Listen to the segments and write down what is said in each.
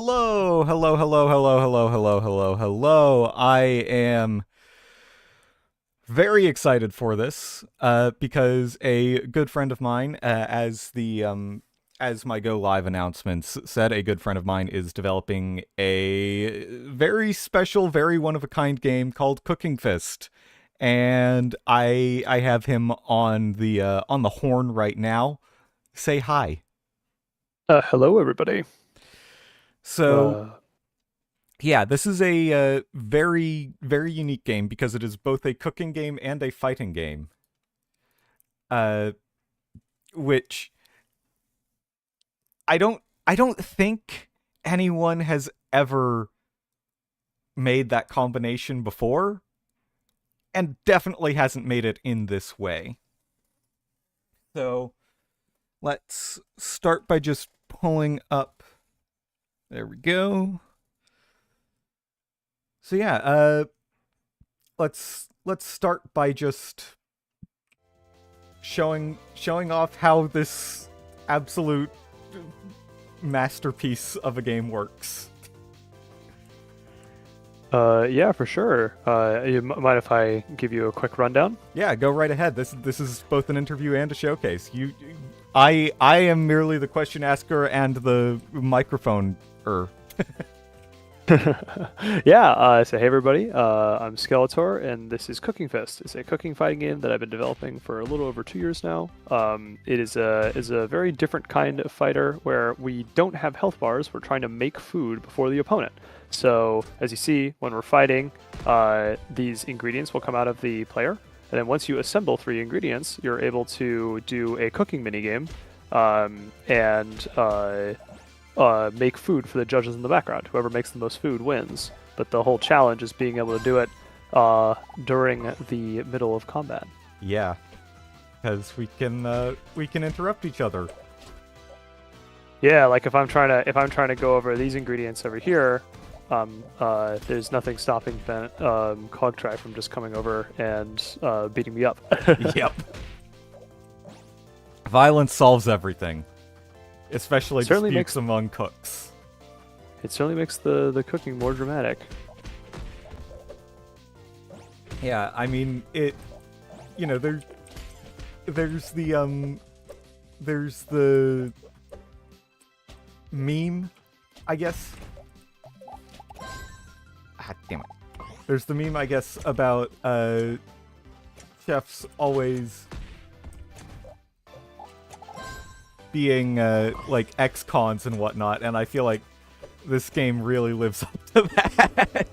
Hello, hello, hello, hello, hello, hello, hello, hello. I am very excited for this because a good friend of mine, as my go live announcements said, a good friend of mine is developing a very special, very one of a kind game called Cooking Fist, and I have him on the horn right now. Say hi. Hello, everybody. So Uh, yeah, this is a very, very unique game because it is both a cooking game and a fighting game. Uh, which I don't think anyone has ever made that combination before, and definitely hasn't made it in this way. So let's start by just pulling up. There we go. So yeah, let's start by just showing off how this absolute masterpiece of a game works. yeah, for sure. Mind if I give you a quick rundown? Yeah, go right ahead. This is both an interview and a showcase. I am merely the question asker and the microphone. Yeah, so hey everybody, I'm Skeletor, and this is Cooking Fist. It's a cooking fighting game that I've been developing for a little over 2 years now. It is a very different kind of fighter where we don't have health bars. We're trying to make food before the opponent. So as you see, when we're fighting, these ingredients will come out of the player, and then once you assemble 3 ingredients, you're able to do a cooking minigame, and make food for the judges in the background. Whoever makes the most food wins. But the whole challenge is being able to do it during the middle of combat. Yeah, because we can interrupt each other. Yeah, like if I'm trying to go over these ingredients over here, there's nothing stopping Cogtry from just coming over and beating me up. Yep. Violence solves everything, especially certainly disputes makes among cooks. it certainly makes the cooking more dramatic. Yeah, I mean it. You know, there's the meme, I guess. Ah, damn it. There's the meme, I guess, about chefs always being like ex-cons and whatnot, and I feel like this game really lives up to that.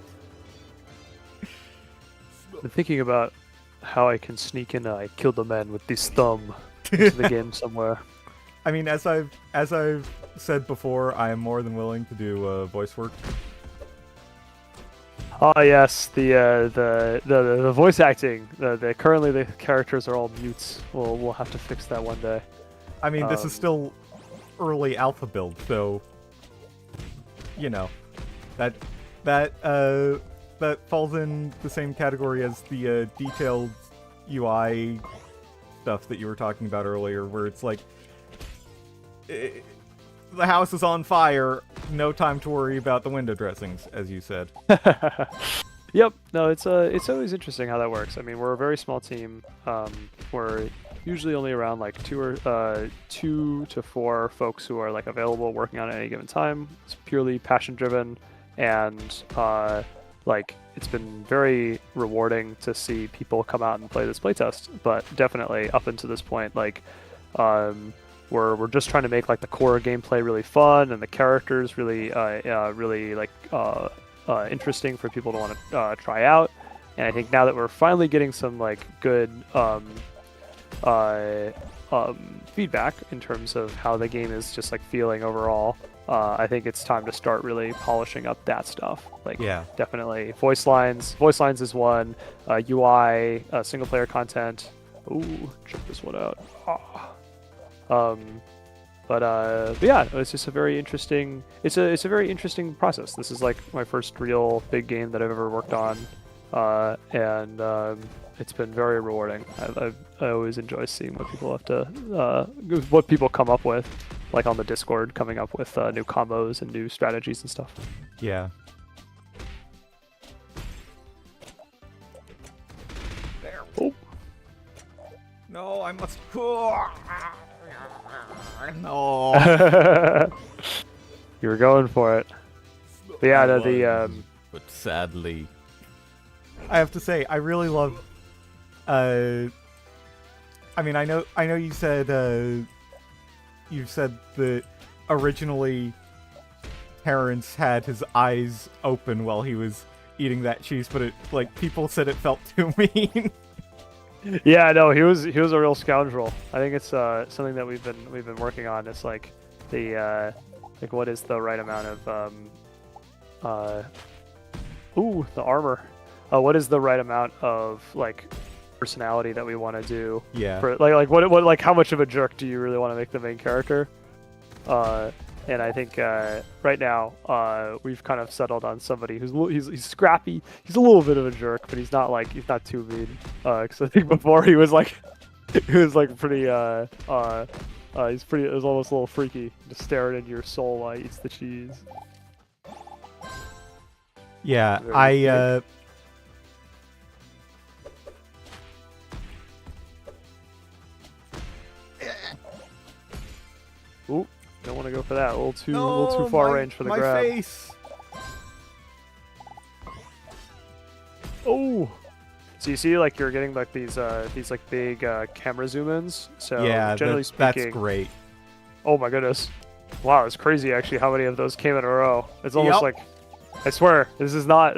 I'm thinking about how I can sneak in. I killed a man with this thumb into the game somewhere. I mean, as I've said before, I am more than willing to do voice work. Ah, yes, the voice acting. Currently the characters are all mutes. We'll have to fix that one day. I mean, this is Um, still early alpha build, so you know that that that falls in the same category as the detailed UI stuff that you were talking about earlier, where it's like the house is on fire, no time to worry about the window dressings, as you said. Yep. No, it's always interesting how that works. I mean, we're a very small team. We're usually only around like 2 to 4 folks who are like available working on at any given time. It's purely passion driven, and like it's been very rewarding to see people come out and play this playtest. But definitely up until this point, like we're just trying to make like the core gameplay really fun and the characters really like interesting for people to want to try out. And I think now that we're finally getting some like good uh, feedback in terms of how the game is just like feeling overall, I think it's time to start really polishing up that stuff. Like, Yeah. definitely voice lines. Voice lines is one. UI, single player content. Ooh, check this one out. Ah. Um, but yeah, it's just a very interesting. It's a very interesting process. This is like my first real big game that I've ever worked on, and it's been very rewarding. I always enjoy seeing what people have to what people come up with. like on the Discord, coming up with new combos and new strategies and stuff. Yeah. There. Oh. No, I must. No. You were going for it. But yeah, But sadly, I have to say, I really love. I mean, I know you said that originally Terrence had his eyes open while he was eating that cheese, but people said it felt too mean. Yeah, no, he was a real scoundrel. I think it's something that we've been working on. It's like the what is the right amount of the armor. What is the right amount of like personality that we want to do? Yeah. For what how much of a jerk do you really want to make the main character? And I think right now we've kind of settled on somebody he's scrappy. He's a little bit of a jerk, but he's not too mean. Because I think before he was pretty it was almost a little freaky, just staring into your soul while he eats the cheese. Yeah, Ooh, don't want to go for that. A little too far range for the grab. My face. Oh. So you see, you're getting these big camera zoom ins. So yeah, generally speaking, that's great. Oh my goodness! Wow, it's crazy actually how many of those came in a row. It's almost like, I swear, this is not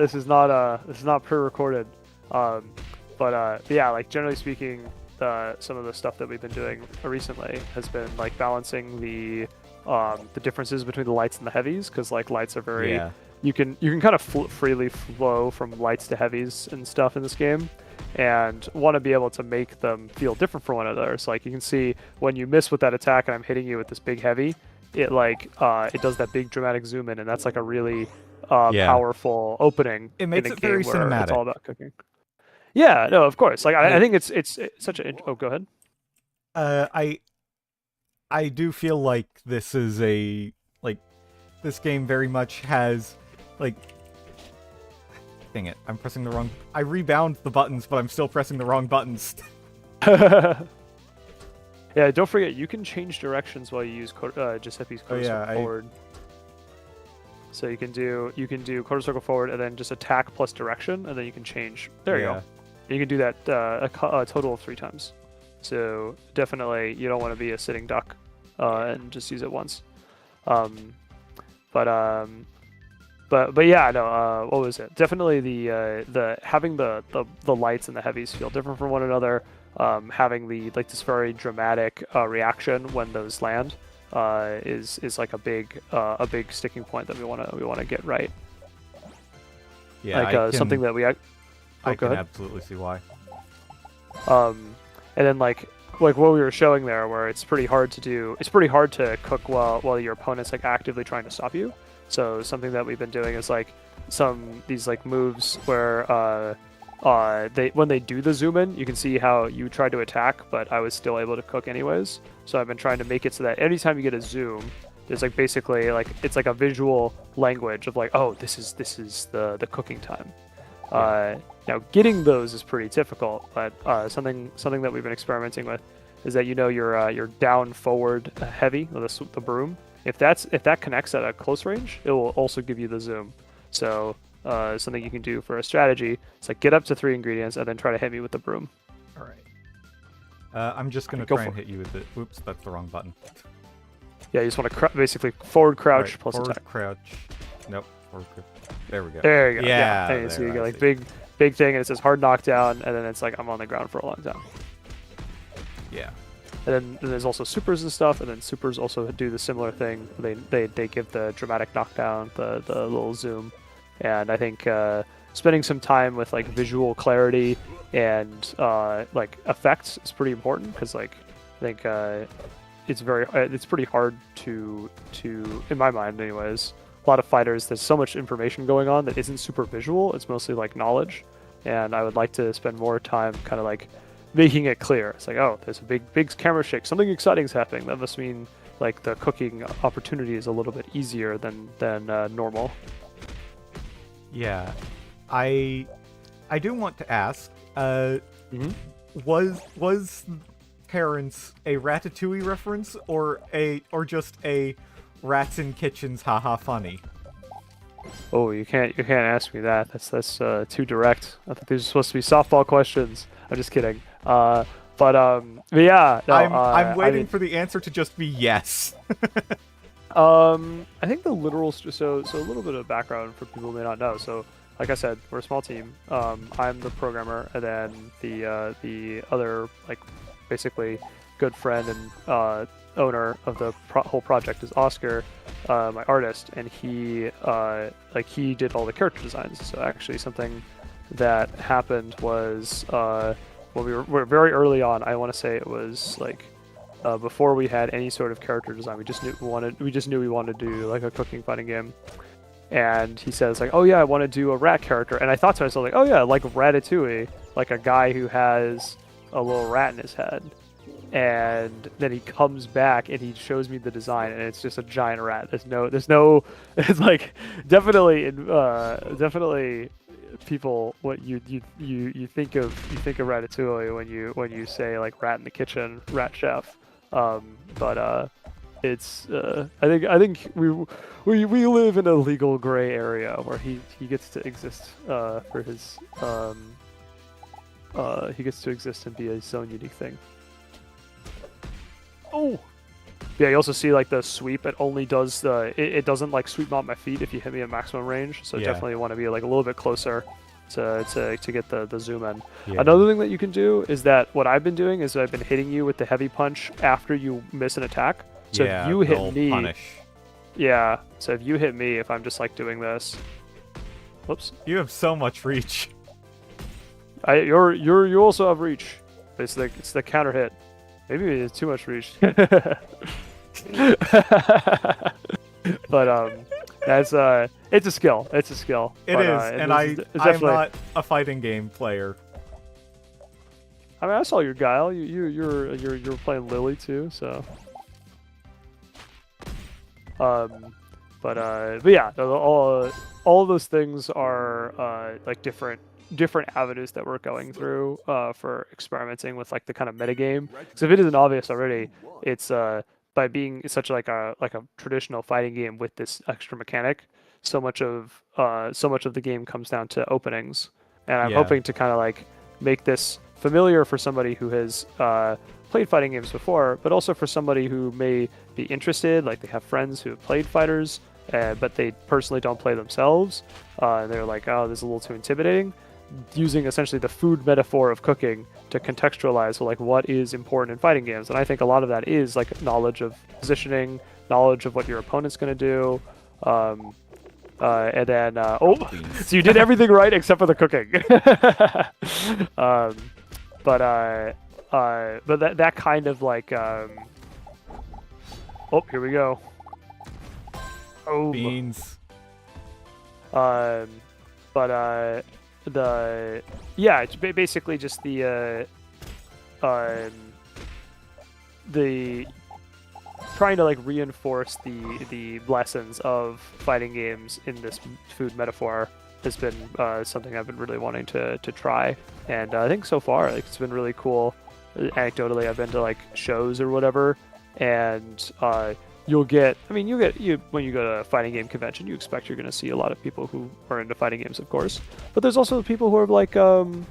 pre-recorded. But yeah, generally speaking, some of the stuff that we've been doing recently has been balancing the differences between the lights and the heavies, because lights are very you can kind of freely flow from lights to heavies and stuff in this game, and want to be able to make them feel different from one another. So you can see when you miss with that attack and I'm hitting you with this big heavy, it it does that big dramatic zoom in, and that's a really powerful opening. It makes in a it game very where cinematic. It's all about cooking. Yeah, no, of course. I think it's such a. Oh, go ahead. I do feel like this is this game very much has dang it, I'm pressing the wrong. I rebound the buttons, but I'm still pressing the wrong buttons. Yeah, don't forget you can change directions while you use Giuseppe's quarter circle forward. So you can do quarter circle forward and then just attack plus direction, and then you can change. There you go. You can do that a total of 3 times. So definitely you don't want to be a sitting duck and just use it once. But yeah, no. What was it? Definitely the having the lights and the heavies feel different from one another. Having this very dramatic reaction when those land is a big sticking point that we want to get right. Yeah, something that we. I can absolutely see why. And then what we were showing there, where it's pretty hard to cook while your opponent's actively trying to stop you. So something that we've been doing is these moves where when they do the zoom in, you can see how you tried to attack, but I was still able to cook anyways. So I've been trying to make it so that anytime you get a zoom, there's basically it's a visual language of oh, this is the cooking time. Now getting those is pretty difficult, but something that we've been experimenting with is that your down forward heavy, the broom. If that connects at a close range, it will also give you the zoom. So something you can do for a strategy is get up to 3 ingredients and then try to hit me with the broom. All right. I'm just gonna try and hit you with it. Oops, that's the wrong button. Yeah, you just want to basically forward crouch plus forward attack. Crouch. Nope. Forward crouch. There we go. There you go. Yeah. And so you get big thing, and it says hard knockdown, and then it's I'm on the ground for a long time. Yeah. And then there's also supers and stuff, and then supers also do the similar thing. They give the dramatic knockdown, the little zoom, and I think spending some time with visual clarity and effects is pretty important, because I think it's pretty hard to in my mind anyways. A lot of fighters, there's so much information going on that isn't super visual. It's mostly knowledge, and I would like to spend more time kind of making it clear. It's oh, there's a big camera shake. Something exciting is happening. That must mean like the cooking opportunity is a little bit easier than normal. Yeah, I do want to ask. Mm-hmm. Was Terrence a Ratatouille reference or just a Rats in Kitchens haha funny? Oh, you can't ask me that. That's too direct. I think these are supposed to be softball questions. I'm just kidding. But yeah, no. I'm I waiting mean, for the answer to just be yes. I think the literal so a little bit of background for people who may not know. So, like I said, we're a small team. I'm the programmer, and then the other like basically good friend and owner of the whole project is Oscar, my artist, and he did all the character designs. So actually, something that happened was when we're very early on. I want to say it was like before we had any sort of character design. We just knew we wanted to do like a cooking fighting game. And he says like, oh yeah, I want to do a rat character. And I thought to myself like, oh yeah, like Ratatouille, like a guy who has a little rat in his head. And then he comes back and he shows me the design, and it's just a giant rat. There's no, it's like definitely people what you think of Ratatouille when you say like rat in the kitchen, rat chef. But it's I think we live in a legal gray area where he gets to exist for his he gets to exist and be his own unique thing. Oh, yeah. You also see like the sweep. It only does it doesn't like sweep out my feet if you hit me at maximum range. So Yeah. definitely want to be like a little bit closer to get the zoom in. Yeah. Another thing that you can do is that what I've been doing is I've been hitting you with the heavy punch after you miss an attack. So Yeah, if you hit they'll me, punish. yeah. So if you hit me, if I'm just like doing this, whoops. You have so much reach. You also have reach. It's the counter hit. Maybe it's too much reach. But that's it's a skill. It's a skill. It but, is, and I'm not a fighting game player. I mean, I saw your guile. You're playing Lily too, so. But yeah, all of those things are like different avenues that we're going through for experimenting with like the kind of metagame. So if it isn't obvious already, it's by being such like a traditional fighting game with this extra mechanic, so much of the game comes down to openings, and I'm Yeah. hoping to kind of like make this familiar for somebody who has played fighting games before, but also for somebody who may be interested, like they have friends who have played fighters, but they personally don't play themselves, and they're like, oh, this is a little too intimidating. Using essentially the food metaphor of cooking to contextualize like what is important in fighting games, and I think a lot of that is like knowledge of positioning, knowledge of what your opponent's going to do, and then so you did everything right except for the cooking. But that kind of like here we go. Oh, Beans. It's basically just the trying to like reinforce the lessons of fighting games in this food metaphor has been something I've been really wanting to try, and I think so far like, it's been really cool. Anecdotally, I've been to like shows or whatever, and when you go to a fighting game convention, you expect you're going to see a lot of people who are into fighting games, of course. But there's also people who are like going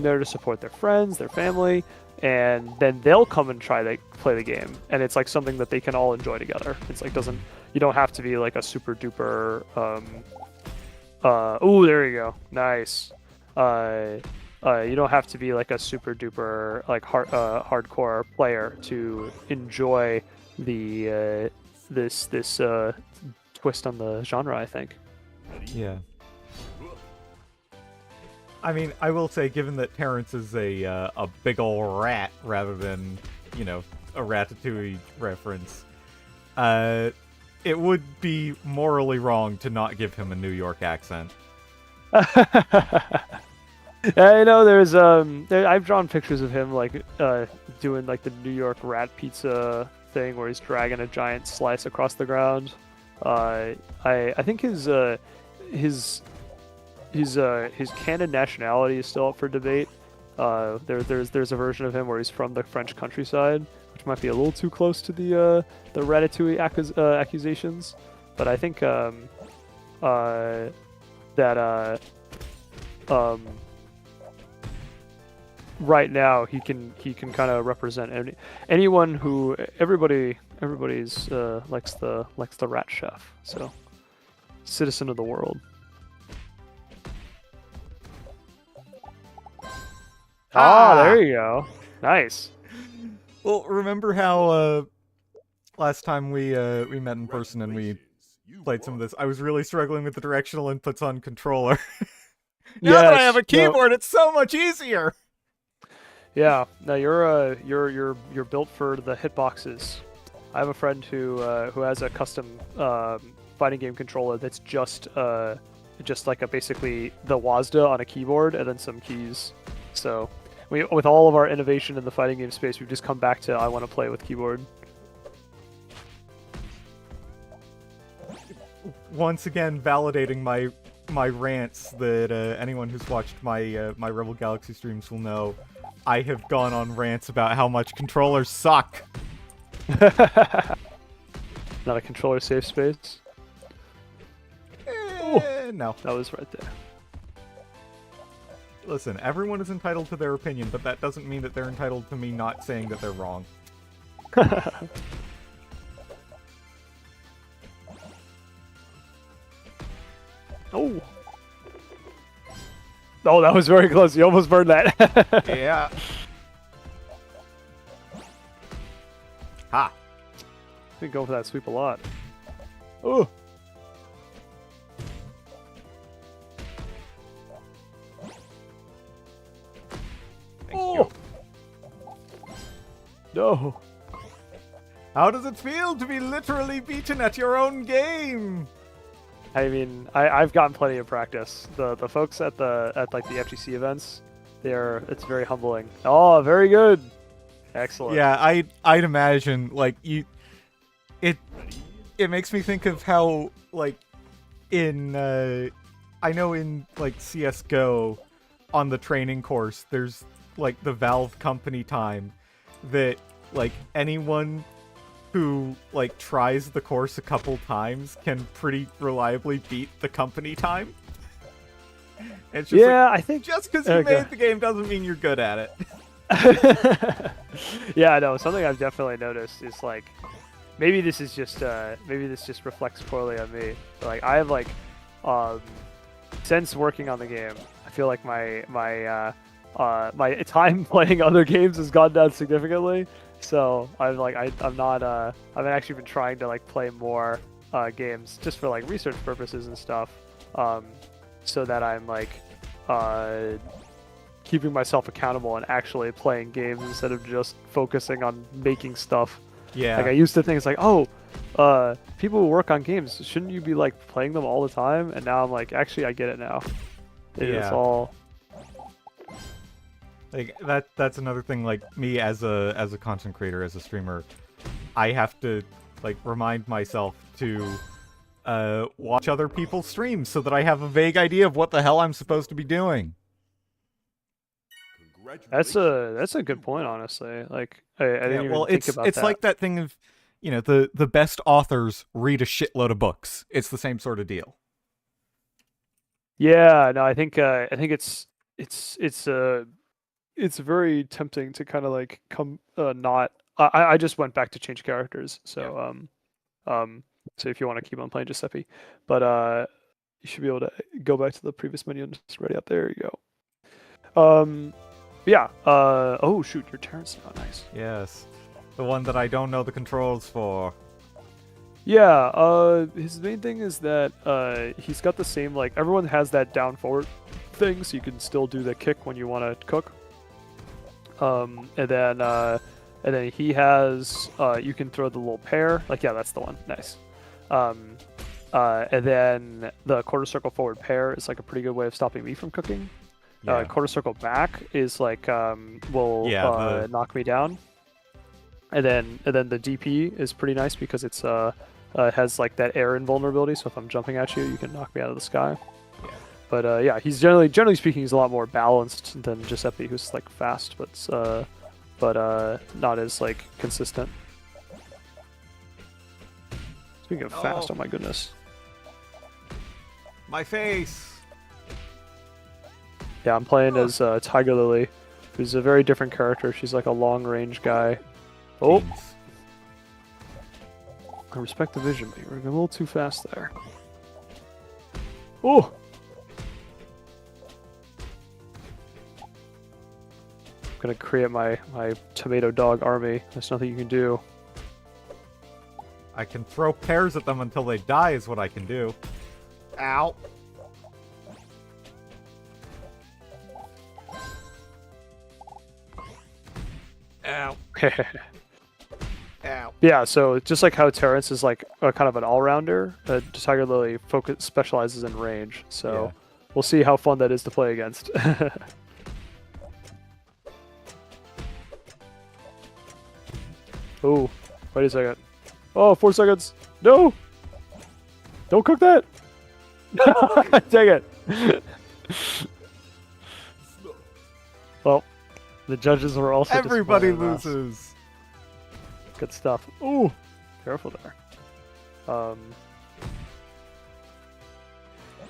there to support their friends, their family, and then they'll come and try to play the game, and it's like something that they can all enjoy together. It's like you don't have to be like a super duper oh, there you go, nice. You don't have to be like a super duper like hardcore player to enjoy the this twist on the genre, I think. Yeah. I mean, I will say, given that Terrence is a big ol' rat rather than, a Ratatouille reference, it would be morally wrong to not give him a New York accent. I know I've drawn pictures of him like doing like the New York rat pizza thing where he's dragging a giant slice across the ground. I think his his canon nationality is still up for debate. There's a version of him where he's from the French countryside, which might be a little too close to the Ratatouille accusations. But I think that um, right now he can kind of represent anyone who everybody's likes the rat chef. So citizen of the world. Ah, there you go. Nice. Well, remember how last time we met in person and we played some of this? I was really struggling with the directional inputs on controller. Now that I have a keyboard, it's so much easier. Yeah. No, you're built for the hitboxes. I have a friend who has a custom fighting game controller that's just like basically the WASD on a keyboard and then some keys. So with all of our innovation in the fighting game space, we've just come back to I want to play with keyboard. Once again, validating my rants that anyone who's watched my my Rebel Galaxy streams will know. I have gone on rants about how much controllers suck. Not a controller safe space. No, that was right there. Listen, everyone is entitled to their opinion, but that doesn't mean that they're entitled to me not saying that they're wrong. Oh. Oh, that was very close. You almost burned that. Yeah. Ha. Been going for that sweep a lot. Oh. Thank you. No. How does it feel to be literally beaten at your own game? I mean, I've gotten plenty of practice. The folks at like the FGC events, it's very humbling. Oh, very good. Excellent. Yeah, I'd imagine like it makes me think of how like in I know in like CS:GO on the training course there's like the Valve company time that like anyone who like tries the course a couple times can pretty reliably beat the company time. It's just I think just because you made the game doesn't mean you're good at it. Yeah, no, something I've definitely noticed is like maybe this just reflects poorly on me. But, like I have like since working on the game, I feel like my time playing other games has gone down significantly. So I'm actually been trying to like play more games just for like research purposes and stuff, so that I'm like keeping myself accountable and actually playing games instead of just focusing on making stuff. Yeah. Like I used to think it's like, oh, people who work on games, shouldn't you be like playing them all the time? And now I'm like, actually, I get it now. It's all. Like that's another thing, like me as a content creator, as a streamer, I have to like remind myself to watch other people's streams so that I have a vague idea of what the hell I'm supposed to be doing. That's a good point, honestly. Like I didn't even think about it's that. like that thing of, you know, the best authors read a shitload of books. It's the same sort of deal. Yeah, no, I think it's very tempting to kind of like come not. I just went back to change characters, so so if you want to keep on playing Giuseppe, but you should be able to go back to the previous menu and just ready up there. You go. Yeah. Oh shoot, your Terrence. Oh, nice. Yes, the one that I don't know the controls for. Yeah. His main thing is that he's got the same, like everyone has that down forward thing, so you can still do the kick when you want to cook. And then he has you can throw the little pear. Like, yeah, that's the one. Nice. And then the quarter circle forward pear is like a pretty good way of stopping me from cooking. Yeah. quarter circle back is like will Yeah, knock me down, and then the DP is pretty nice because it's has like that air invulnerability. So if I'm jumping at you, you can knock me out of the sky. yeah. But yeah, he's generally speaking, he's a lot more balanced than Giuseppe, who's like fast, but not as like consistent. Speaking of fast, oh my goodness. My face. Yeah, I'm playing as Tiger Lily, who's a very different character. She's like a long-range guy. Oh, Beans. I respect the vision, but you're a little too fast there. Oh! I'm gonna create my tomato dog army. There's nothing you can do. I can throw pears at them until they die is what I can do. Ow. Ow. Ow. Yeah, so just like how Terrence is like a kind of an all-rounder, Tiger Lily specializes in range. So Yeah. we'll see how fun that is to play against. Oh, wait a second. Oh, 4 seconds. No! Don't cook that! Dang it! Well, the judges were also Everybody disappointed in us. loses. Good stuff. Ooh, careful there.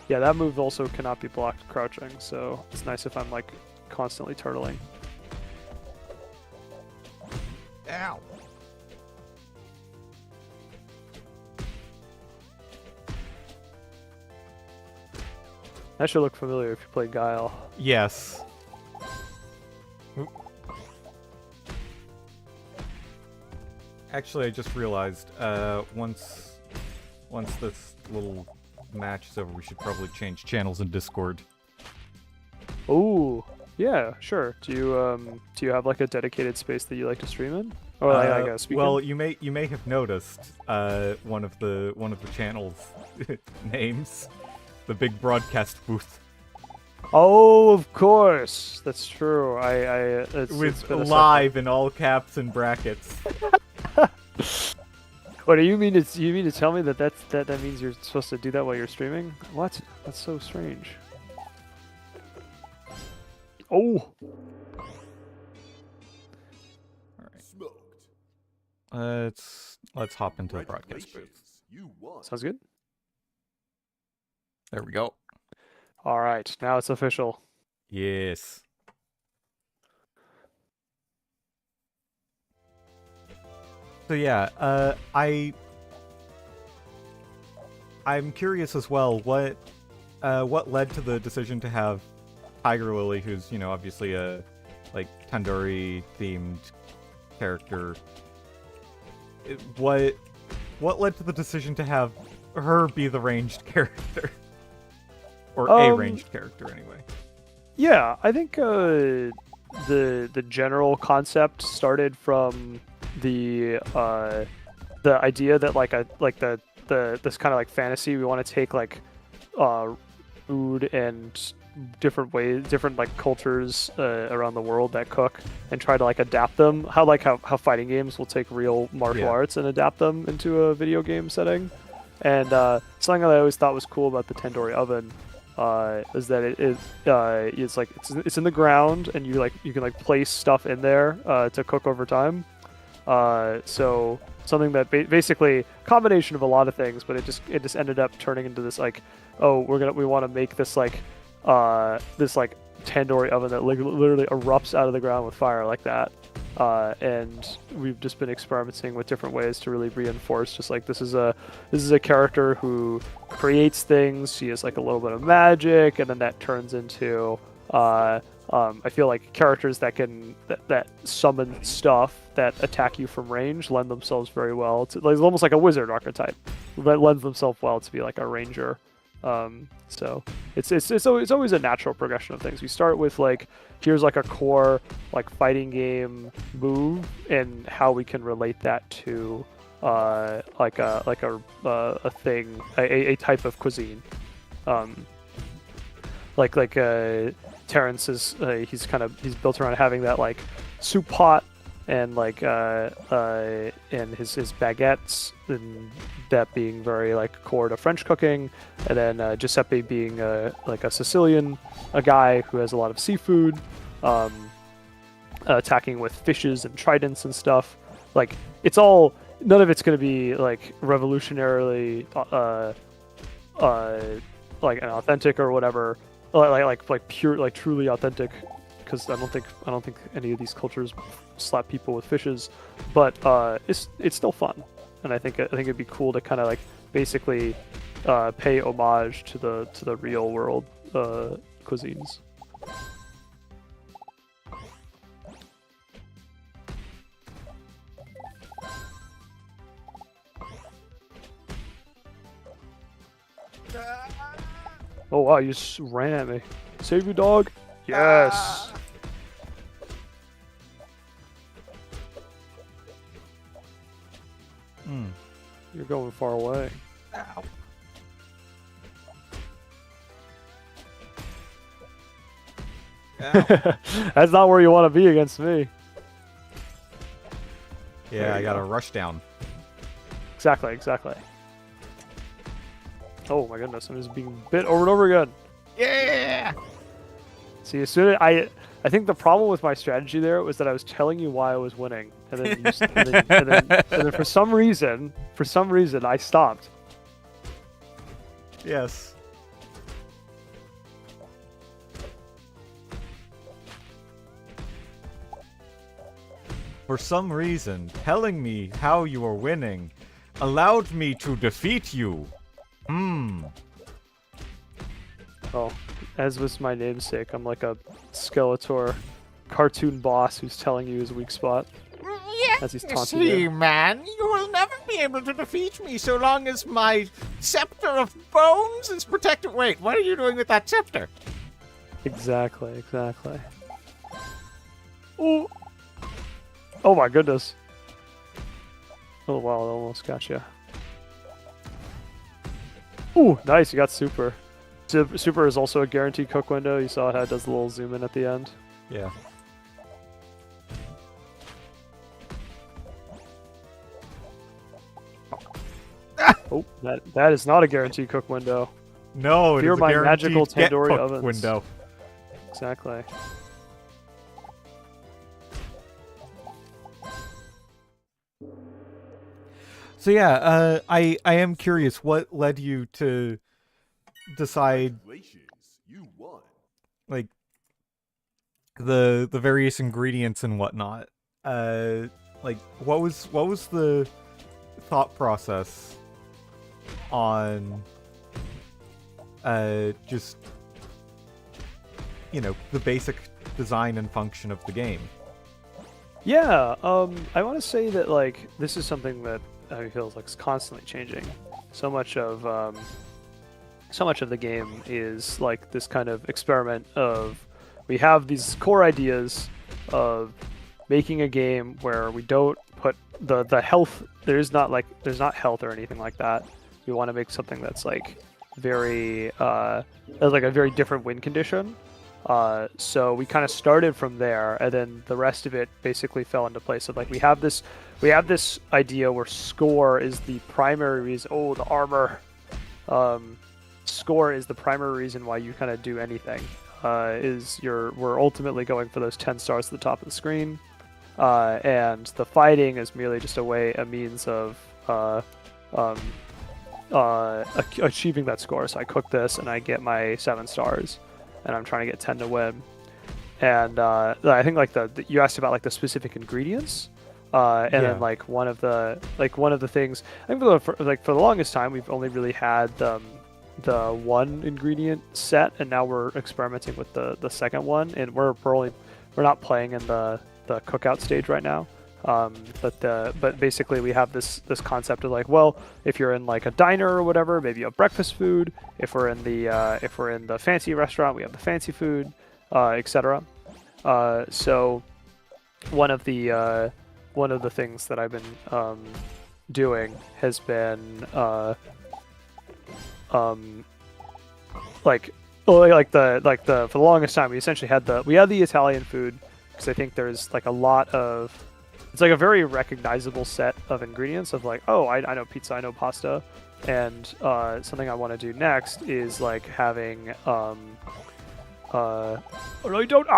Yeah, that move also cannot be blocked crouching, so it's nice if I'm like constantly turtling. Ow. That should look familiar if you play Guile. Yes. Oop. Actually, I just realized, once this little match is over, we should probably change channels in Discord. Ooh, yeah, sure. Do you have like a dedicated space that you like to stream in, or like a speaker? Well, you may have noticed one of the channel's names, the big broadcast booth, Oh, of course, that's true. It's with been a live in all caps and brackets. What do you mean? You mean to tell me that means you're supposed to do that while you're streaming? What? That's so strange. Oh, Let's hop into the broadcast booth. sounds good. There we go. All right, now it's official. Yes. So yeah, I'm curious as well what led to the decision to have Tiger Lily, who's obviously a like Tandoori themed character. What led to the decision to have her be the ranged character, or a ranged character anyway? Yeah, I think the general concept started from the idea that this kind of like fantasy, we want to take like food and different like cultures around the world that cook and try to like adapt them. How fighting games will take real martial arts and adapt them into a video game setting. And something that I always thought was cool about the tandoori oven is that it's in the ground, and you can like place stuff in there to cook over time. So something that basically combination of a lot of things, but it just ended up turning into this like, oh, we want to make this like tandoori oven that literally erupts out of the ground with fire like that. And we've just been experimenting with different ways to really reinforce just like this is a character who creates things. She has like a little bit of magic, and then that turns into I feel like characters that summon stuff that attack you from range lend themselves very well to, like, almost like a wizard archetype that lends themselves well to be like a ranger. So it's always a natural progression of things. We start with like, here's like a core like fighting game move, and how we can relate that to a thing, a type of cuisine. Terrence is he's built around having that like soup pot and like and his baguettes, and that being very like core to French cooking, and then Giuseppe being like a Sicilian, a guy who has a lot of seafood, attacking with fishes and tridents and stuff. Like it's all, none of it's going to be like revolutionarily like an authentic or whatever, like pure, like truly authentic, because I don't think any of these cultures slap people with fishes, but it's still fun, and I think it'd be cool to kind of like basically pay homage to the real world cuisines. Oh wow, you just ran at me. Save you, dog. Yes. You're going far away. Ow. That's not where you want to be against me. Yeah, I got a rush down. Exactly. Oh my goodness, I'm just being bit over and over again. Yeah. See, as soon as I think the problem with my strategy there was that I was telling you why I was winning, and then and then for some reason I stopped. Yes. For some reason, telling me how you were winning allowed me to defeat you. Oh, as was my namesake, I'm like a Skeletor cartoon boss who's telling you his weak spot. As he's taunting you. Man, you will never be able to defeat me so long as my scepter of bones is protected. Wait, what are you doing with that scepter? Exactly. Oh. Oh my goodness. Oh wow, I almost got you. Ooh, nice, you got super. Super is also a guaranteed cook window. You saw how it does the little zoom in at the end. Yeah. Oh, that is not a guaranteed cook window. No, it Fear is my a guaranteed magical get tandoori cooked ovens. window. Exactly. So yeah, I am curious what led you to decide You won. like the various ingredients and whatnot. Like what was the thought process on just the basic design and function of the game? Yeah, I want to say that like this is something that I feel like is constantly changing. So much of the game is like this kind of experiment of, we have these core ideas of making a game where we don't put the health, there's not health or anything like that. We want to make something that's like very like a very different win condition. So we kind of started from there, and then the rest of it basically fell into place. So like we have this idea where score is the primary reason. Oh, the armor. Score is the primary reason why you kind of do anything. We're ultimately going for those 10 stars at the top of the screen, and the fighting is merely just a means of achieving that score. So I cook this and I get my 7 stars, and I'm trying to get 10 to win. And I think like you asked about like the specific ingredients, and then like one of the things, I think for the longest time we've only really had the one ingredient set, and now we're experimenting with the second one, and we're not playing in the cookout stage right now. But basically we have this concept of like, well, if you're in like a diner or whatever, maybe you have breakfast food. If we're in the fancy restaurant, we have the fancy food, etc. So one of the things that I've been doing has been like well, like the for the longest time we essentially had the Italian food because I think there's like a lot of it's like a very recognizable set of ingredients of like, oh, I know pizza, I know pasta, and something I want to do next is like having oh no, you don't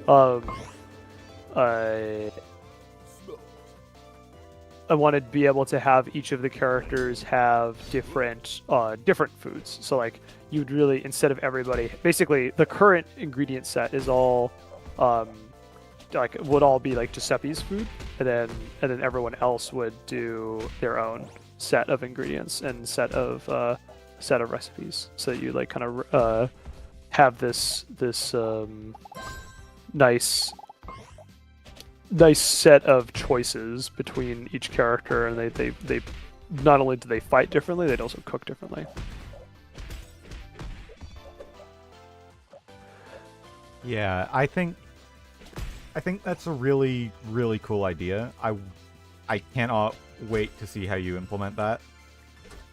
um uh I want to be able to have each of the characters have different foods. So like you'd really instead of everybody basically the current ingredient set is all um like would all be like Giuseppe's food and then everyone else would do their own set of ingredients and set of recipes. So you like kind of have this nice set of choices between each character, and they not only do they fight differently, they'd also cook differently. Yeah, I think that's a really, really cool idea. I cannot wait to see how you implement that.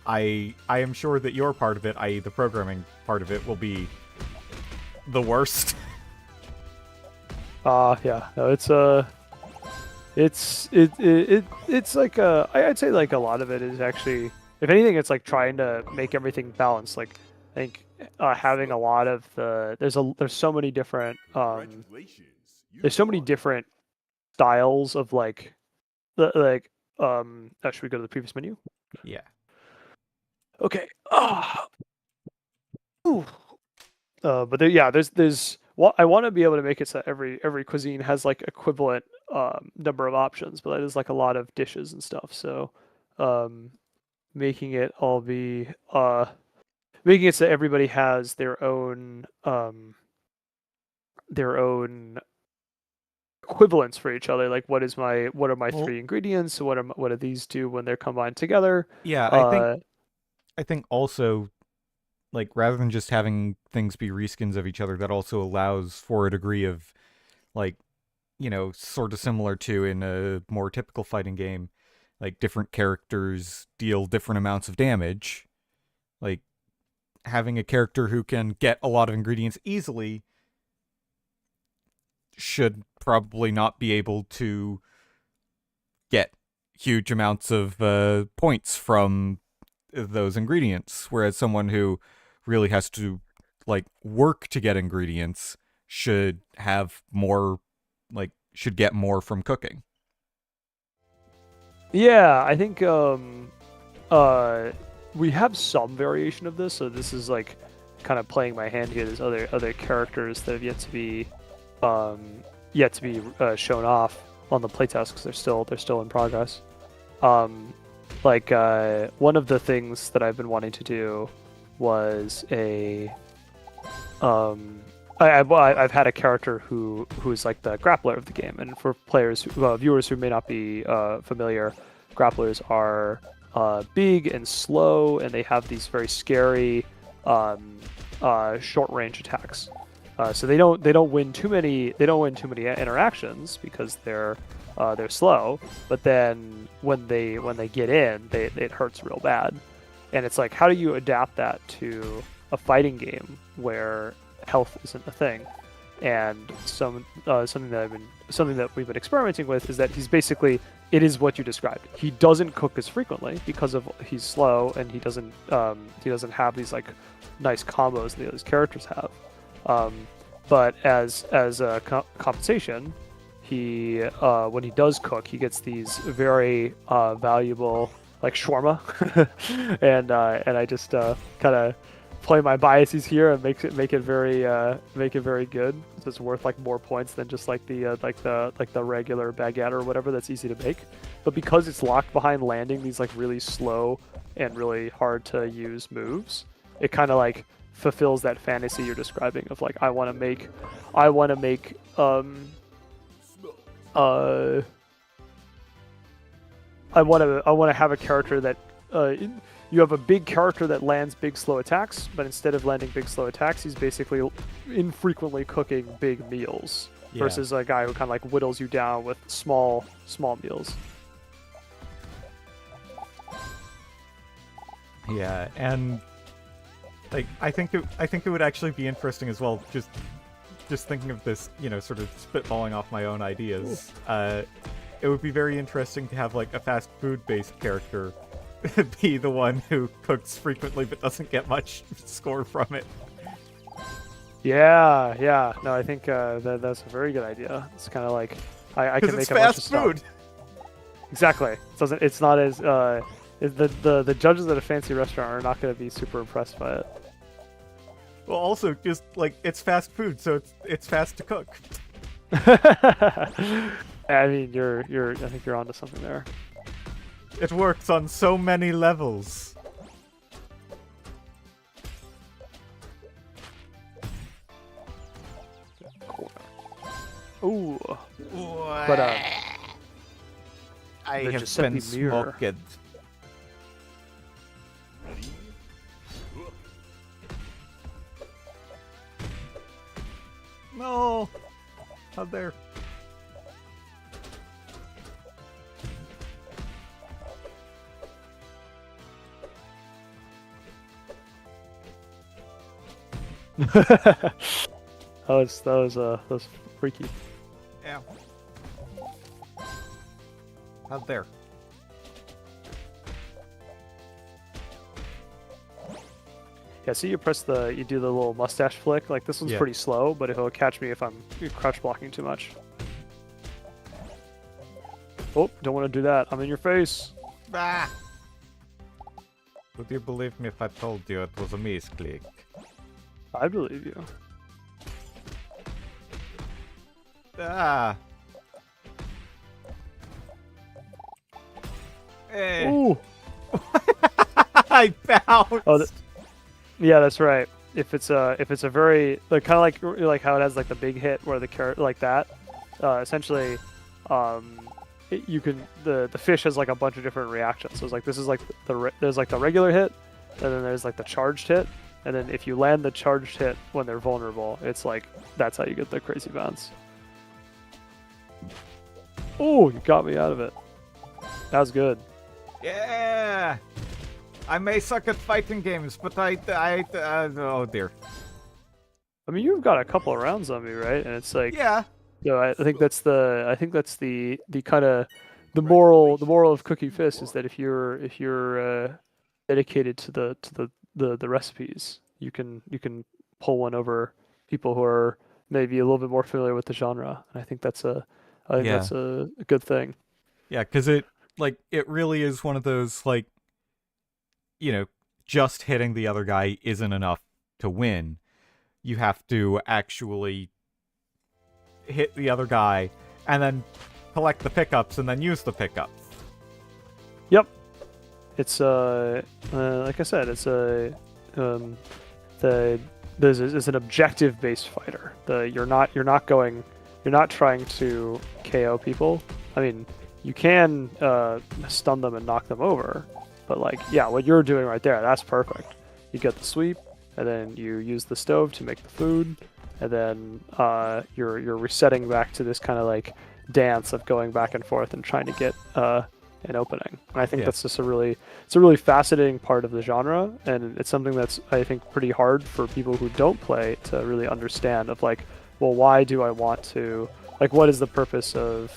I am sure that your part of it, i.e. the programming part of it, will be the worst. Yeah, no, it's like I'd say like a lot of it is actually, if anything, it's like trying to make everything balanced. Like I think having a lot of there's so many different there's so many different styles of like should we go to the previous menu? Yeah. Okay. Ooh. But there, yeah, there's well, I want to be able to make it so every cuisine has like equivalent number of options, but that is like a lot of dishes and stuff. So, making it all be making it so everybody has their own equivalents for each other. Like, what are my Well, three ingredients? What do these do when they're combined together? yeah, Uh, I think also, like, rather than just having things be reskins of each other, that also allows for a degree of, like, sort of similar to in a more typical fighting game, like different characters deal different amounts of damage. Like, having a character who can get a lot of ingredients easily should probably not be able to get huge amounts of points from those ingredients, whereas someone who really has to like work to get ingredients should have more, like should get more from cooking. yeah, I think we have some variation of this, so this is like kind of playing my hand here. There's other characters that have yet to be shown off on the playtest because they're still in progress. One of the things that I've been wanting to do was I've had a character who's like the grappler of the game, and for viewers who may not be familiar, grapplers are big and slow, and they have these very scary short range attacks. So they don't win too many interactions because they're slow. But then when they get in, it hurts real bad. And it's like, how do you adapt that to a fighting game where health isn't a thing? And something that we've been experimenting with is that it is what you described. He doesn't cook as frequently because he's slow, and he doesn't have these like nice combos that the other characters have. But as a compensation, he when he does cook, he gets these very valuable like shawarma, and I just kind of play my biases here and make it very good. So it's worth like more points than just like the regular baguette or whatever that's easy to make. But because it's locked behind landing these like really slow and really hard to use moves, it kind of like fulfills that fantasy you're describing of like I want to make I want to have a character that you have a big character that lands big slow attacks, but instead of landing big slow attacks, he's basically infrequently cooking big meals versus a guy who kind of like whittles you down with small meals. Yeah, and Like, I think it would actually be interesting as well. Just thinking of this, sort of spitballing off my own ideas. It would be very interesting to have like a fast food-based character be the one who cooks frequently but doesn't get much score from it. Yeah, yeah. No, I think that's a very good idea. It's kind of like I can make it's a bunch of fast stuff. food. Exactly. It doesn't. It's not as the judges at a fancy restaurant are not going to be super impressed by it. Well, also just like it's fast food, so it's fast to cook. I mean, I think you're onto something there. It works on so many levels. Ooh. But But I the have Giuseppe been mirror. smoked. No, out there. that was freaky. Yeah. Out there. Yeah, see, you do the little mustache flick. Like this one's Yeah. pretty slow, but it'll catch me if I'm crouch blocking too much. Oh, don't want to do that. I'm in your face. Ah! Would you believe me if I told you it was a misclick? I believe you. Ah! Hey! Ooh. I bounced! Oh, yeah, that's right. If it's a very like kind of like how it has like the big hit where the carrot like that, essentially, the fish has like a bunch of different reactions. So it's like this is like there's like the regular hit, and then there's like the charged hit, and then if you land the charged hit when they're vulnerable, it's like that's how you get the crazy bounce. Oh, you got me out of it. That was good. Yeah! I may suck at fighting games, but oh dear. I mean, you've got a couple of rounds on me, right? And it's like, Yeah. so I think that's the kind of the moral of Cookie Fist is that if you're dedicated to the recipes, you can pull one over people who are maybe a little bit more familiar with the genre. And I think that's a good thing. Yeah, because it really is one of those, like, just hitting the other guy isn't enough to win. You have to actually hit the other guy and then collect the pickups and then use the pickups. Yep. It's like I said, it's it's an objective based fighter. You're not trying to KO people. I mean, you can stun them and knock them over, but like, yeah, what you're doing right there, that's perfect. You get the sweep, and then you use the stove to make the food, and then you're resetting back to this kind of like dance of going back and forth and trying to get an opening. And I think that's just a really fascinating part of the genre, and it's something that's, I think, pretty hard for people who don't play to really understand. Of like, well, why do I want to, like, what is the purpose of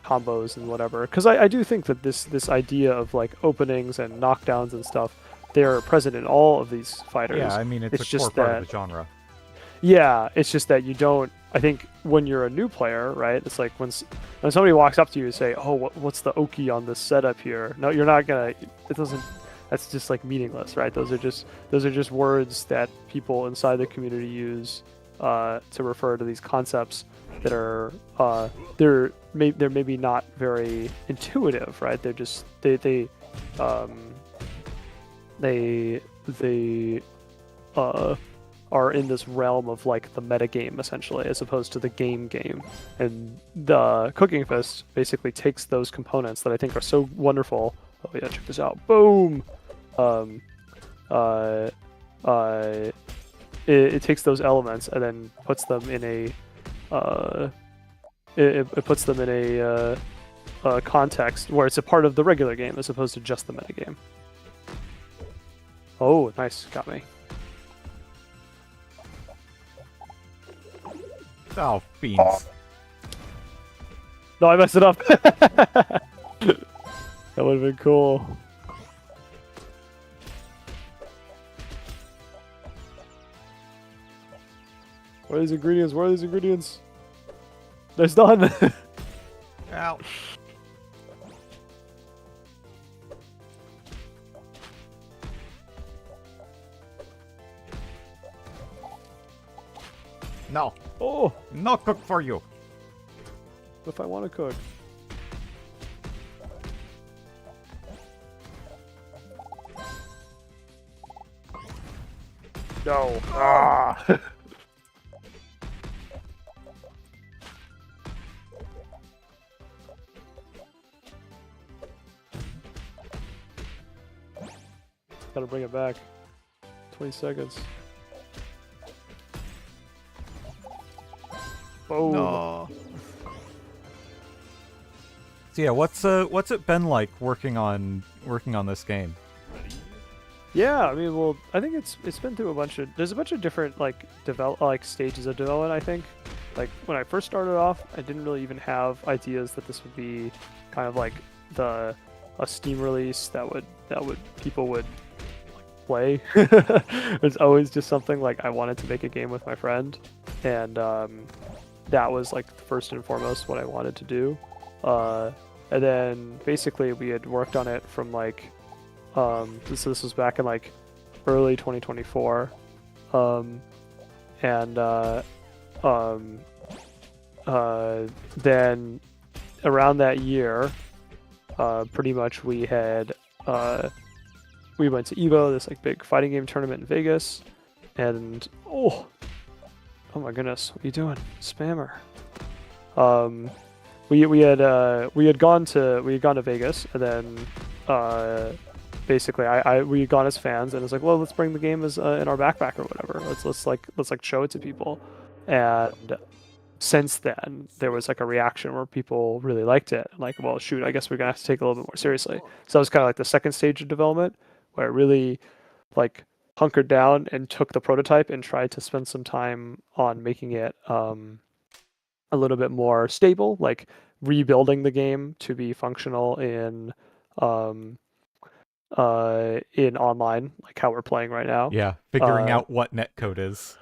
combos and whatever? Because I do think that this idea of like openings and knockdowns and stuff, they're present in all of these fighters. Yeah, I mean, it's a just core part of the genre. Yeah, it's just that you don't. I think when you're a new player, right? It's like when somebody walks up to you and say, "Oh, what's the oki on this setup here?" No, you're not gonna. It doesn't. That's just like meaningless, right? Those are just words that people inside the community use to refer to these concepts that are they're maybe not very intuitive, right? They're just they are in this realm of like the metagame essentially, as opposed to the game. And the Cooking Fist basically takes those components that I think are so wonderful. Oh yeah, check this out. Boom. It takes those elements and then puts them in a it puts them in a context where it's a part of the regular game as opposed to just the metagame. Oh, nice, got me. Oh, beans. No, I messed it up. That would have been cool. What are these ingredients? What are these ingredients? There's none. Ow. No. Oh, No cook for you. if I want to cook. No. Ah. Gotta bring it back. 20 seconds. Oh. No. So yeah, what's it been like working on this game? Yeah, I mean, well, I think it's been through there's a bunch of different like stages of development. I think, like when I first started off, I didn't really even have ideas that this would be kind of like a Steam release that people would play. It's always just something like I wanted to make a game with my friend, and that was like first and foremost what I wanted to do. And then basically we had worked on it from like this was back in like early 2024, and then around that year, pretty much we went to EVO, this like big fighting game tournament in Vegas, and oh my goodness, what are you doing, spammer? We had gone to Vegas, and then basically we had gone as fans, and it's like, well, let's bring the game as in our backpack or whatever. Let's show it to people. And since then, there was like a reaction where people really liked it. Like, well, shoot, I guess we're gonna have to take it a little bit more seriously. So that was kind of like the second stage of development, where I really like hunkered down and took the prototype and tried to spend some time on making it a little bit more stable, like rebuilding the game to be functional in online, like how we're playing right now. Yeah, figuring out what netcode is.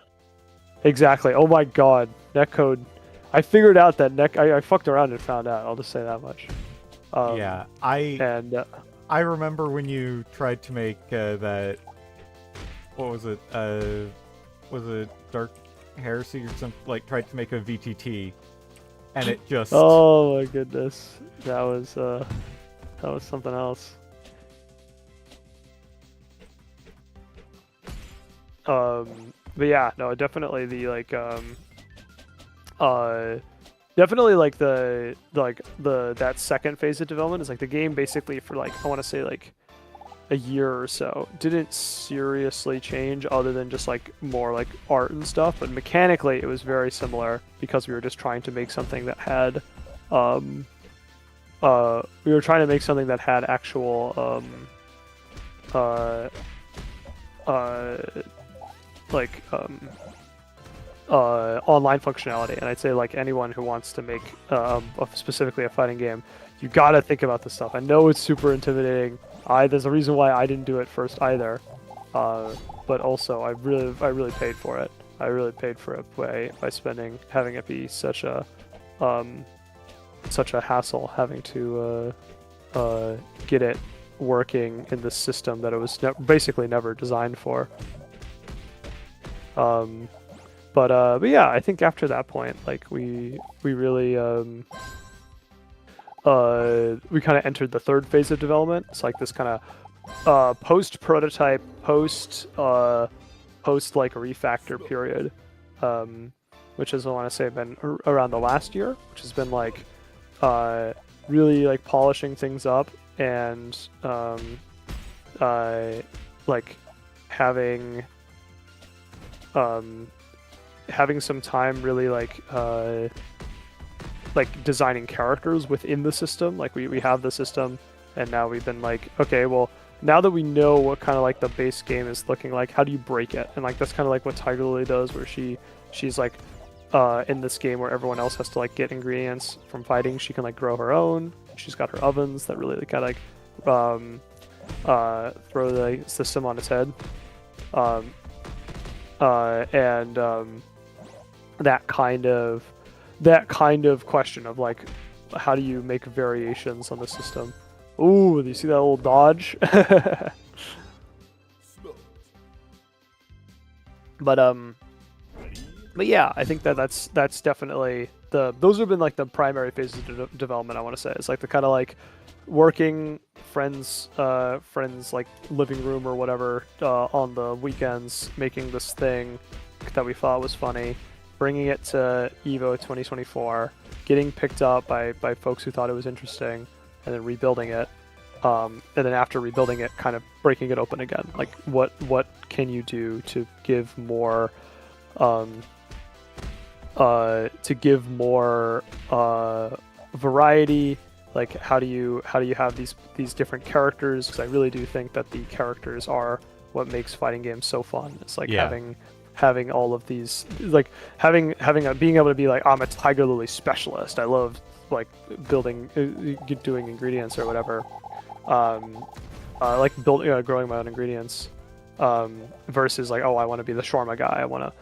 Exactly. Oh my god, netcode. I figured out that I fucked around and found out. I'll just say that much. Yeah, I remember when you tried to make that. What was it? Was it Dark Heresy or something? Like tried to make a VTT, and it just. Oh my goodness, that was something else. But yeah, no, definitely the like definitely like the that second phase of development is like the game basically for like I want to say like a year or so didn't seriously change other than just like more like art and stuff, but mechanically it was very similar because we were just trying to make something that had actual online functionality. And I'd say like anyone who wants to make specifically a fighting game, you gotta think about this stuff. I know it's super intimidating. There's a reason why I didn't do it first either, but also I really paid for it. I really paid for it by having it be such a hassle having to get it working in the system that it was basically never designed for. But yeah, I think after that point, like we really we kind of entered the third phase of development. It's like this kind of post prototype, post like refactor period, which is I want to say been around the last year, which has been like really like polishing things up and like having some time really like designing characters within the system. Like we have the system, and now we've been like, okay, well, now that we know what kind of like the base game is looking like, how do you break it? And like that's kind of like what Tiger Lily does, where she's like in this game where everyone else has to like get ingredients from fighting, she can like grow her own. She's got her ovens that really kind of like throw the system on its head. And that kind of question of like, how do you make variations on the system? Ooh, do you see that little dodge? But yeah, I think that's definitely those have been like the primary phases of development. I want to say it's like the kind of like working friends like living room or whatever on the weekends, making this thing that we thought was funny, bringing it to Evo 2024, getting picked up by folks who thought it was interesting, and then rebuilding it. And then after rebuilding it, kind of breaking it open again. Like what can you do to give more variety? Like how do you have these different characters? Because I really do think that the characters are what makes fighting games so fun. It's like having all of these, like being able to be like, I'm a Tiger Lily specialist. I love like doing ingredients or whatever. Like growing my own ingredients. Versus like, oh, I want to be the shawarma guy. I want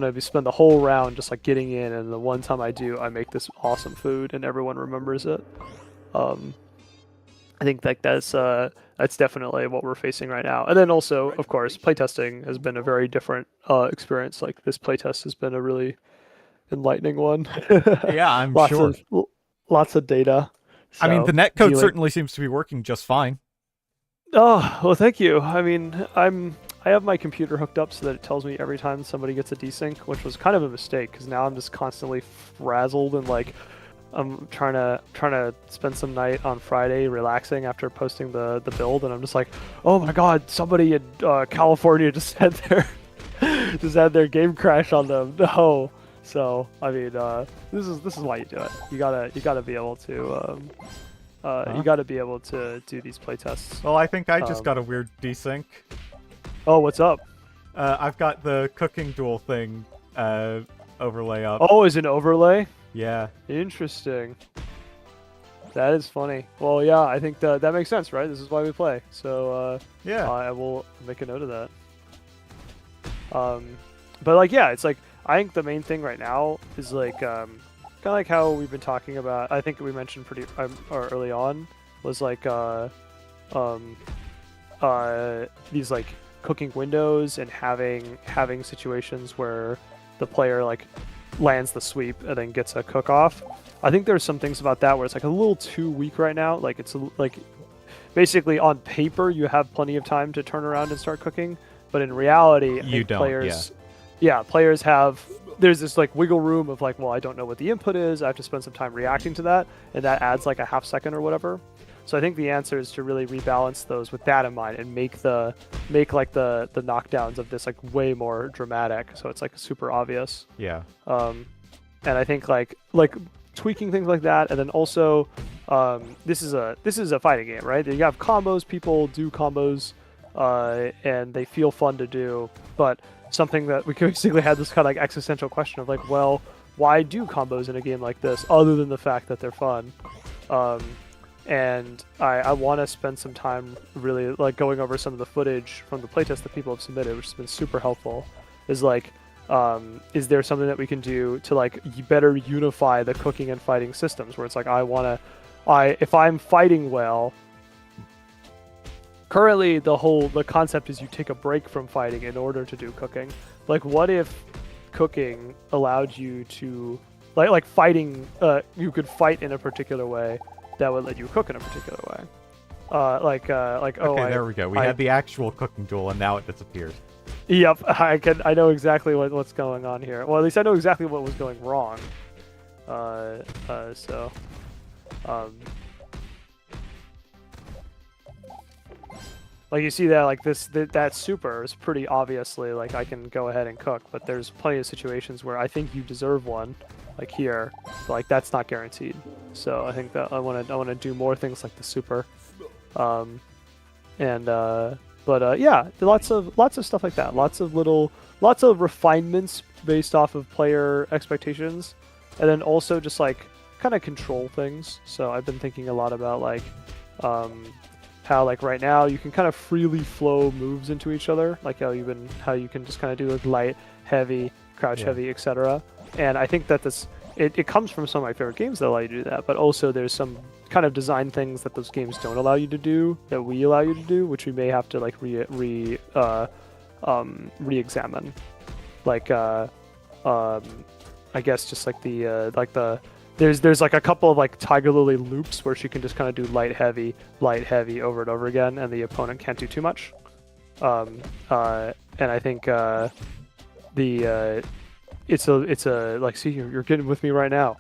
to spend the whole round just like getting in, and the one time I do, I make this awesome food and everyone remembers it. I think like that's definitely what we're facing right now. And then also, of course, playtesting has been a very different experience. Like this playtest has been a really enlightening one. Yeah, I'm sure. Lots of data. I mean, the netcode certainly seems to be working just fine. Oh, well, thank you. I mean, I have my computer hooked up so that it tells me every time somebody gets a desync, which was kind of a mistake because now I'm just constantly frazzled and like I'm trying to spend some night on Friday relaxing after posting the build, and I'm just like, oh my god, somebody in California just had their game crash on them. No. So I mean, this is why you do it. You gotta be able to you gotta be able to do these playtests. Well, I think I just got a weird desync. Oh, what's up? I've got the cooking duel thing overlay up. Oh, is it an overlay? Yeah. Interesting. That is funny. Well, yeah, I think that makes sense, right? This is why we play. So yeah, I will make a note of that. But like, yeah, it's like I think the main thing right now is like kind of like how we've been talking about. I think we mentioned pretty or early on was like these like cooking windows and having situations where the player like lands the sweep and then gets a cook off. I think there's some things about that where it's like a little too weak right now. Like it's like basically on paper you have plenty of time to turn around and start cooking, but in reality, I think players have, there's this like wiggle room of like, well, I don't know what the input is. I have to spend some time reacting to that, and that adds like a half second or whatever. So I think the answer is to really rebalance those with that in mind and make like the knockdowns of this like way more dramatic, so it's like super obvious. Yeah. And I think like tweaking things like that, and then also this is a fighting game, right? You have combos, people do combos, and they feel fun to do, but something that we basically had this kind of like existential question of like, well, why do combos in a game like this other than the fact that they're fun? And I want to spend some time really like going over some of the footage from the playtest that people have submitted, which has been super helpful. Is like, is there something that we can do to like better unify the cooking and fighting systems? Where it's like if I'm fighting well. Currently, the concept is you take a break from fighting in order to do cooking. Like, what if cooking allowed you to like fighting? You could fight in a particular way that would let you cook in a particular way. Okay, there we go. We had the actual cooking duel, and now it disappears. Yep, I know exactly what's going on here. Well, at least I know exactly what was going wrong. Like you see that like that super is pretty obviously like I can go ahead and cook, but there's plenty of situations where I think you deserve one, like here, but like that's not guaranteed. So I think that I want to do more things like the super, yeah, lots of stuff like that, lots of little lots of refinements based off of player expectations, and then also just like kind of control things. So I've been thinking a lot about like um, how like right now you can kind of freely flow moves into each other, like how you can just kind of do like light, heavy, crouch Yeah. heavy, etc. And I think that it comes from some of my favorite games that allow you to do that, but also there's some kind of design things that those games don't allow you to do that we allow you to do, which we may have to like re-examine. Like I guess just like the there's like a couple of like Tiger Lily loops where she can just kind of do light heavy over and over again, and the opponent can't do too much. And I think the it's a like, see, you're getting with me right now.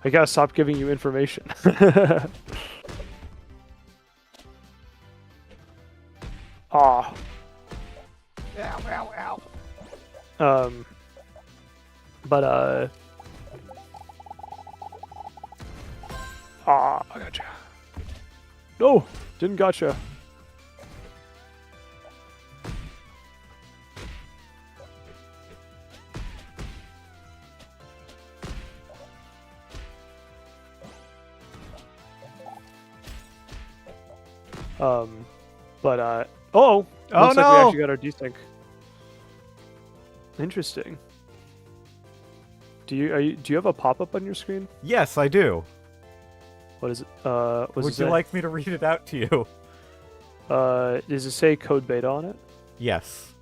I gotta stop giving you information. Ah. Ow, ow, ow. But I gotcha. No, didn't gotcha. But oh, Oh, looks like we no! actually got our desync. Interesting. Do you have a pop-up on your screen? Yes, I do. What is it? Would you like me to read it out to you? Does it say code beta on it? Yes.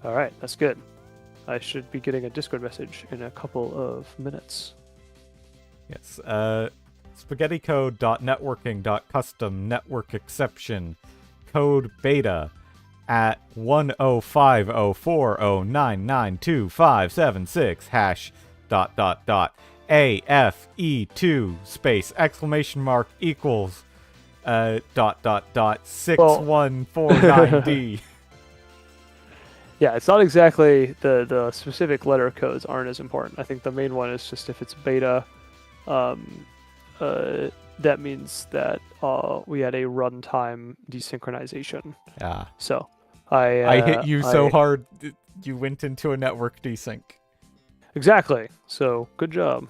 All right, that's good. I should be getting a Discord message in a couple of minutes. Yes. Spaghetticode.networking.custom network exception code beta at 1050409925576 hash ... AFE2 space exclamation mark equals ... 6149D. Yeah, it's not exactly the specific letter codes aren't as important. I think the main one is just if it's beta, that means that we had a runtime desynchronization. Yeah. So I hit you so hard you went into a network desync. Exactly. So good job.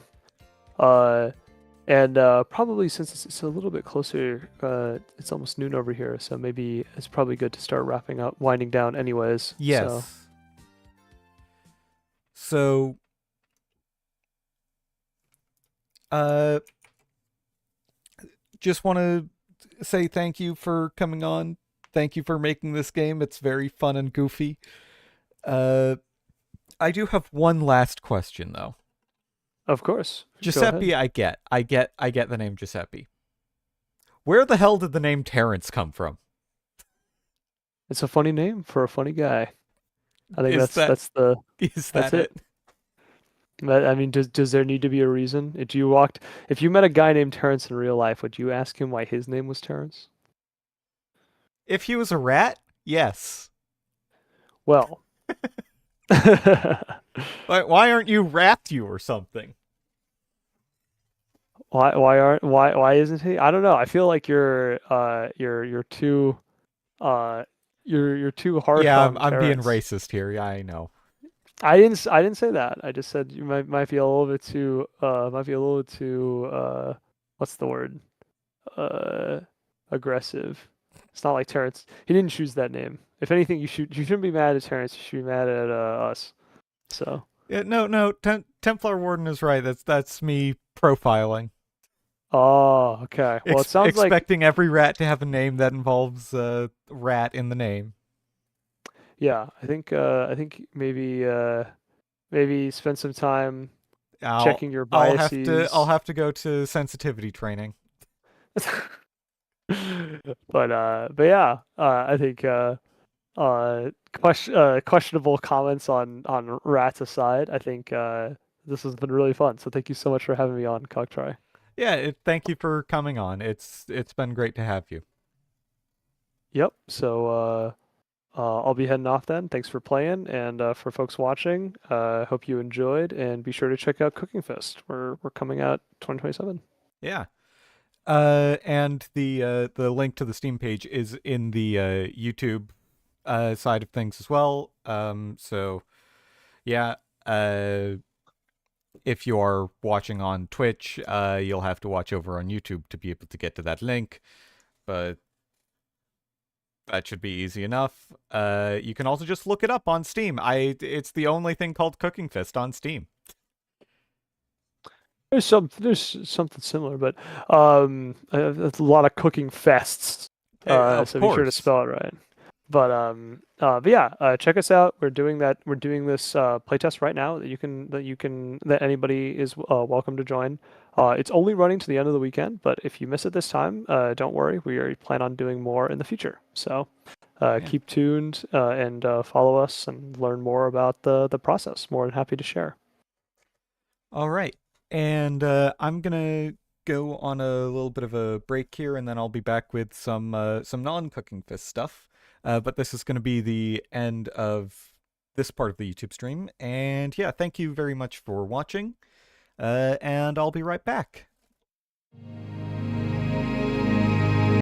And probably since it's a little bit closer, it's almost noon over here, so maybe it's probably good to start wrapping up, winding down anyways. Yes. So just want to say thank you for coming on. Thank you for making this game. It's very fun and goofy. I do have one last question though. Of course. Giuseppe, I get the name Giuseppe. Where the hell did the name Terrence come from? It's a funny name for a funny guy. I think Is that's it? I mean, does there need to be a reason? If you met a guy named Terrence in real life, would you ask him why his name was Terrence? If he was a rat, yes. Well, Why aren't you Ratthew or something? why isn't he? I don't know. I feel like you're too you're too harsh Yeah, on I'm being Terrence. racist here. Yeah, I know. I didn't say that. I just said you might be a little bit too what's the word? Uh Aggressive. It's not like Terrence. He didn't choose that name. If anything, you shouldn't be mad at Terrence. You should be mad at us. So Yeah, no. Templar Warden is right. That's me profiling. oh, okay. Well, it sounds like Expecting every rat to have a name that involves rat in the name. yeah. I think maybe spend some time I'll checking your I'll have to biases. I'll have to go to sensitivity training. But yeah, I think questionable comments on rats aside, I think this has been really fun. So thank you so much for having me on, Cogtry. Yeah, thank you for coming on. It's been great to have you. Yep. So I'll be heading off then. Thanks for playing, and for folks watching, hope you enjoyed, and be sure to check out Cooking Fest. We're coming out 2027. Yeah. And the link to the Steam page is in the YouTube side of things as well. So Yeah. Uh, if you are watching on Twitch, you'll have to watch over on YouTube to be able to get to that link. But that should be easy enough. You can also just look it up on Steam. It's the only thing called Cooking Fist on Steam. There's something similar, but it's a lot of cooking fests. Of So be sure to course. spell it right. But yeah, check us out. We're doing that. We're doing this playtest right now that anybody is welcome to join. It's only running to the end of the weekend, but if you miss it this time, don't worry. We plan on doing more in the future. So Yeah. keep tuned and follow us and learn more about the process. More than happy to share. All right. And I'm gonna go on a little bit of a break here, and then I'll be back with some non-Cooking Fist stuff. But this is gonna be the end of this part of the YouTube stream. And yeah, thank you very much for watching. And I'll be right back.